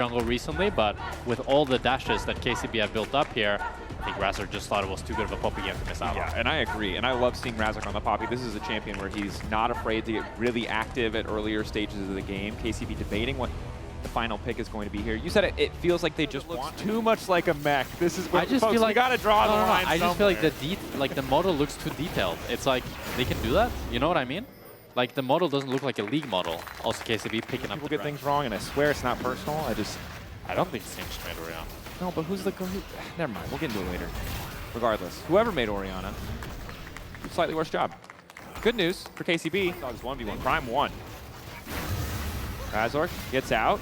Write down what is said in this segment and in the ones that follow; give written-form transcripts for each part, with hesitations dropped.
jungle recently, but with all the dashes that KCB have built up here, I think Razork just thought it was too good of a Poppy game to miss out on. Yeah, and I agree. And I love seeing Razork on the Poppy. This is a champion where he's not afraid to get really active at earlier stages of the game. KCB debating what the final pick is going to be here. You said it feels like they just look too much like a mech. This is what I just folks, feel like we gotta draw the line. I just feel like the model looks too detailed. It's like they can do that. You know what I mean? Like the model doesn't look like a league model. Also KCB picking up. People get things wrong, and I swear it's not personal. I don't think Sinch made Orianna. No, but who's the never mind. We'll get into it later. Regardless, whoever made Orianna, slightly worse job. Good news for KCB. Saw this 1v1. Prime won. Razork gets out.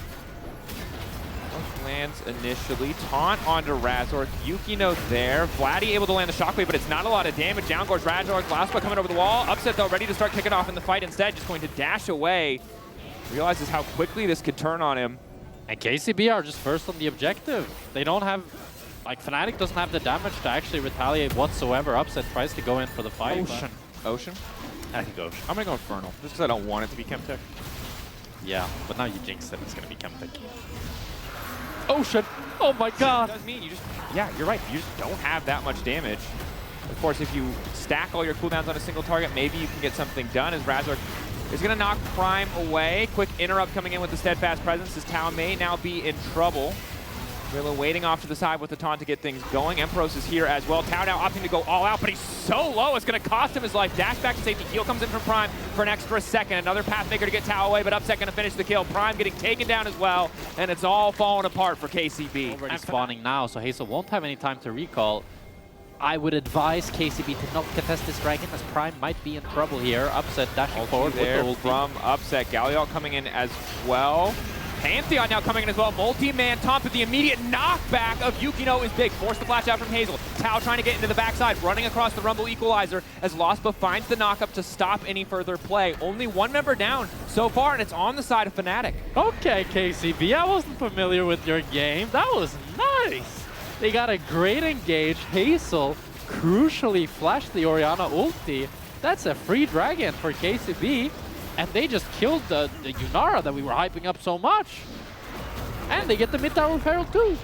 Lands initially. Taunt onto Razork. Yukino there. Vladdy able to land the shockwave, but it's not a lot of damage. Down goes Razork. Laspa coming over the wall. Upset though, ready to start kicking off in the fight instead. Just going to dash away. Realizes how quickly this could turn on him. And KCB are just first on the objective. They don't have, like Fnatic doesn't have the damage to actually retaliate whatsoever. Upset tries to go in for the fight. Ocean? I think Ocean. I'm gonna go Infernal, just because I don't want it to be Chemtech. Yeah, but now you jinxed it, it's gonna be Chemtech. Ocean! Oh my god! It does mean you just, yeah, you're right, you just don't have that much damage. Of course, if you stack all your cooldowns on a single target, maybe you can get something done as Razork is going to knock Prime away. Quick interrupt coming in with the Steadfast Presence as Tao may now be in trouble. Rilla waiting off to the side with the taunt to get things going. Emperos is here as well. Tao now opting to go all out, but he's so low, it's going to cost him his life. Dash back to safety. Heal comes in from Prime for an extra second. Another Pathmaker to get Tao away, but Upset going to finish the kill. Prime getting taken down as well, and it's all falling apart for KCB. Already spawning now, so Hazel won't have any time to recall. I would advise KCB to not contest this dragon, as Prime might be in trouble here. Upset dashing forward there with the from Upset. Galliot coming in as well. Pantheon now coming in as well. Multi-man taunt, but the immediate knockback of Yukino is big. Force the flash out from Hazel. Tao trying to get into the backside, running across the Rumble Equalizer as Lospa finds the knock-up to stop any further play. Only one member down so far, and it's on the side of Fnatic. Okay, KCB, I wasn't familiar with your game. That was nice. They got a great engage. Hazel crucially flashed the Orianna ulti. That's a free dragon for KCB. And they just killed the Yunara that we were hyping up so much. And they get the mid-tower Feral too.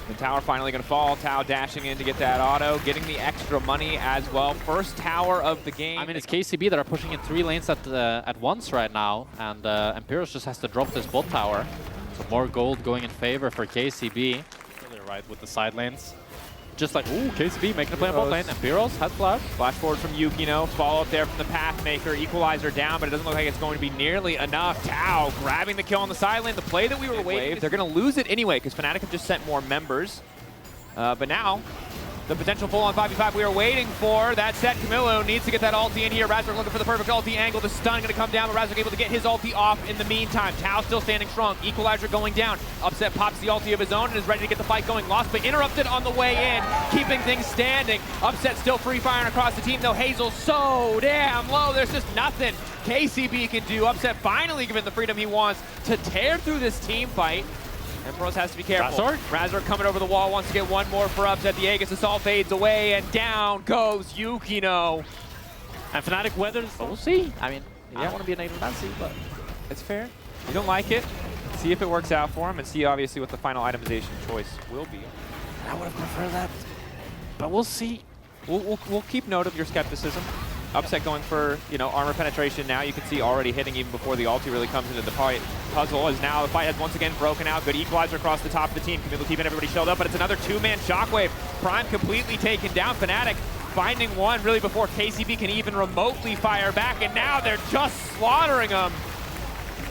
The tower finally going to fall. Tao dashing in to get that auto, getting the extra money as well. First tower of the game. I mean, it's KCB that are pushing in 3 lanes at once right now. And Empiros just has to drop this bot tower. So more gold going in favor for KCB. Right with the side lanes. Just like, ooh, KCB making a play on bot lane. Empiros has flash. Flash forward from Yukino. Follow up there from the Pathmaker. Equalizer down, but it doesn't look like it's going to be nearly enough. Tao grabbing the kill on the side lane. The play that we were waiting. They're going to lose it anyway because Fnatic have just sent more members. But now, the potential full-on 5v5 we were waiting for. That set, Camilo needs to get that ulti in here. Razork looking for the perfect ulti angle. The stun going to come down, but Razork able to get his ulti off in the meantime. Tao still standing strong. Equalizer going down. Upset pops the ulti of his own and is ready to get the fight going. Lost, but interrupted on the way in, keeping things standing. Upset still free firing across the team, though. Hazel so damn low. There's just nothing KCB can do. Upset finally given the freedom he wants to tear through this team fight. Emperos has to be careful. Razork coming over the wall, wants to get one more for Upset. The Aegis assault fades away, and down goes Yukino. And Fnatic weathers, we'll see. I mean, I don't want to be a negative Nancy, but it's fair. You don't like it, see if it works out for him, and see obviously what the final itemization choice will be. I would have preferred that, but we'll see. We'll keep note of your skepticism. Upset going for, armor penetration now. You can see already hitting even before the ulti really comes into the fight. Puzzle is now, the fight has once again broken out. Good equalizer across the top of the team. Camilo keeping everybody shelled up, but it's another 2-man shockwave. Prime completely taken down. Fnatic finding one really before KCB can even remotely fire back, and now they're just slaughtering them.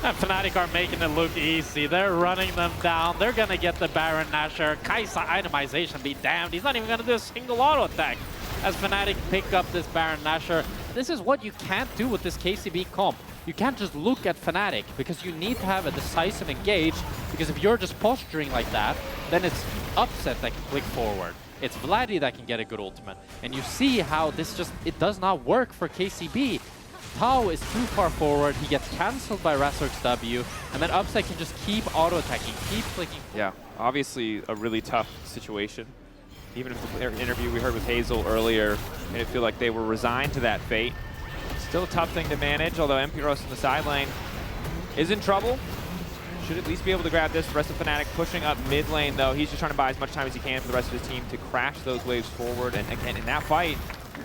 And Fnatic are making it look easy. They're running them down. They're going to get the Baron Nashor. Kaza itemization be damned. He's not even going to do a single auto attack as Fnatic pick up this Baron Nashor. This is what you can't do with this KCB comp. You can't just look at Fnatic because you need to have a decisive engage, because if you're just posturing like that, then it's Upset that can click forward. It's Vladdy that can get a good ultimate. And you see how this it does not work for KCB. Tao is too far forward, he gets cancelled by Razork's W, and then Upset can just keep auto-attacking, keep clicking. Yeah, obviously a really tough situation. Even if the interview we heard with Hazel earlier made it feel like they were resigned to that fate. Still a tough thing to manage, although Empiros in the side lane is in trouble. Should at least be able to grab this. The rest of Fnatic pushing up mid lane, though. He's just trying to buy as much time as he can for the rest of his team to crash those waves forward. And again, in that fight,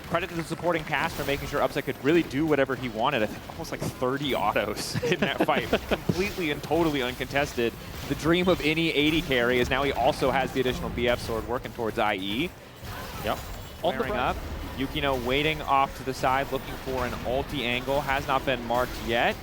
credit to the supporting cast for making sure Upset could really do whatever he wanted. I think almost like 30 autos in that fight. Completely and totally uncontested. The dream of any 80 carry is now he also has the additional BF sword working towards IE. Yep. Flaring up. Yukino waiting off to the side, looking for an ulti angle. Has not been marked yet.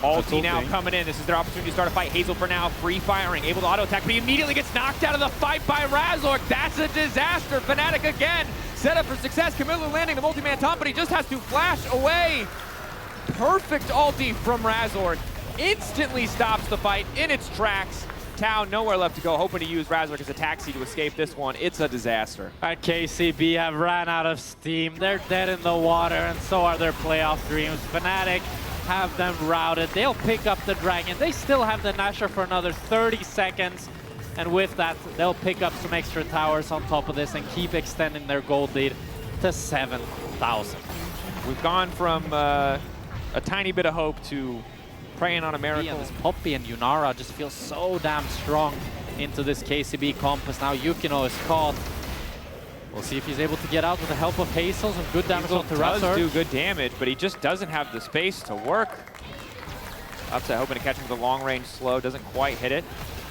Ulti now coming in. This is their opportunity to start a fight. Hazel for now, free firing, able to auto attack, but he immediately gets knocked out of the fight by Razork. That's a disaster. Fnatic again, set up for success. Camilo landing the multi-man taunt, but he just has to flash away. Perfect ulti from Razork. Instantly stops the fight in its tracks. Tau nowhere left to go, hoping to use Razork as a taxi to escape this one. It's a disaster. KCB have ran out of steam. They're dead in the water, and so are their playoff dreams. Fnatic have them routed. They'll pick up the Dragon. They still have the Nashor for another 30 seconds. And with that, they'll pick up some extra towers on top of this and keep extending their gold lead to 7,000. We've gone from a tiny bit of hope to praying on a miracle. And this Poppy and Yunara just feel so damn strong into this KCB compass. Now Yukino is caught. We'll see if he's able to get out with the help of Hazel. Some good damage on Razork. Does do good damage, but he just doesn't have the space to work. Upset hoping to catch him with a long-range slow. Doesn't quite hit it.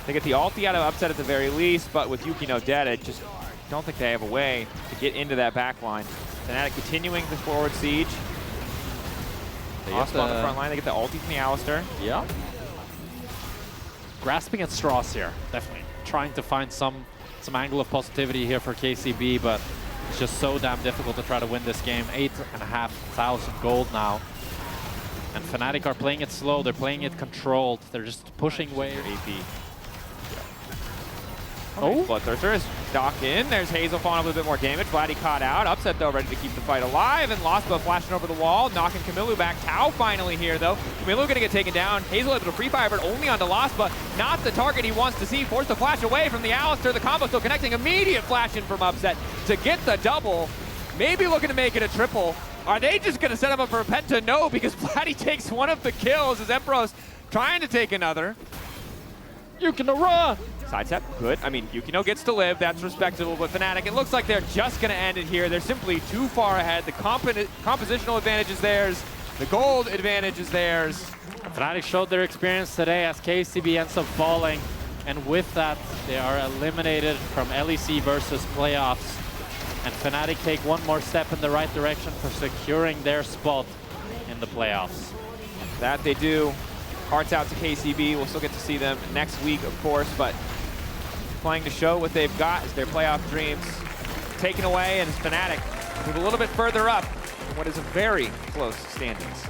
They get the ulti out of Upset at the very least, but with Yukino dead, I just don't think they have a way to get into that back line. Fnatic continuing the forward siege. Also on the front line, they get the ulti from the Alistar. Yeah. Grasping at straws here, definitely. Trying to find some angle of positivity here for KCB, but it's just so damn difficult to try to win this game. 8,500 gold now. And Fnatic are playing it slow, they're playing it controlled. They're just pushing away AP. Oh, Bloodthirster is docked in. There's Hazel falling up with a bit more damage. Vladdy caught out. Upset, though, ready to keep the fight alive. And Lostba flashing over the wall, knocking Camilo back. Tau finally here, though. Camilo going to get taken down. Hazel able to free fire, but only onto Lostba. Not the target he wants to see. Forced to flash away from the Alistar. The combo still connecting. Immediate flash in from Upset to get the double. Maybe looking to make it a triple. Are they just going to set him up for a penta? No, because Vladdy takes one of the kills as Emperos trying to take another. Yukino run! Sidestep, good. I mean, Yukino gets to live. That's respectable, but Fnatic, it looks like they're just going to end it here. They're simply too far ahead. The compositional advantage is theirs. The gold advantage is theirs. Fnatic showed their experience today as KCB ends up falling. And with that, they are eliminated from LEC versus playoffs. And Fnatic take one more step in the right direction for securing their spot in the playoffs. That they do. Hearts out to KCB. We'll still get to see them next week, of course, but playing to show what they've got as their playoff dreams taken away, and Fnatic move a little bit further up in what is a very close standings.